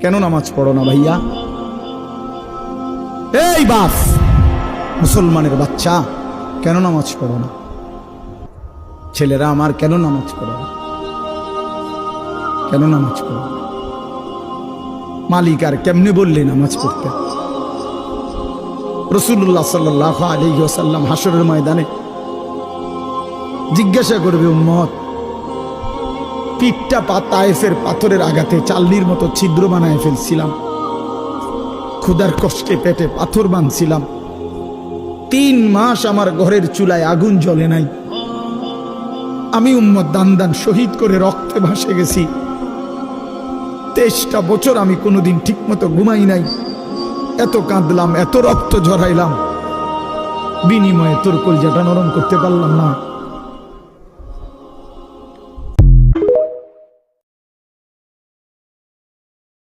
কেন নামাজ পড়ো না ভাইয়া? এই বাপ, মুসলমানের বাচ্চা, কেন নামাজ পড়ো না? ছেলেরা আমার, কেন নামাজ পড়ো না? কেন নামাজ পড়ো না? মালিক আর কেমনে বললে নামাজ পড়তে? রাসূলুল্লাহ সাল্লাল্লাহু আলাইহি ওয়াসাল্লাম হাসরের ময়দানে জিজ্ঞাসা করবে, উম্মত, পিঠটা তায়েফের পাথরের আঘাতে চাল্লির মতো ছিদ্র বানায় ফেলছিলাম, ক্ষুধার কষ্টে পেটে পাথর বাঁধছিলাম, 3 মাস আমার ঘরের চুলায় আগুন জ্বলে নাই, আমি উম্মত দান দান শহীদ করে রক্তে ভাসে গেছি, 23টা বছর আমি কোনোদিন ঠিক মতো ঘুমাই নাই, এত কাঁদলাম, এত রক্ত ঝরাইলাম, বিনিময়ে তোর কলজাটা নরম করতে পারলাম না।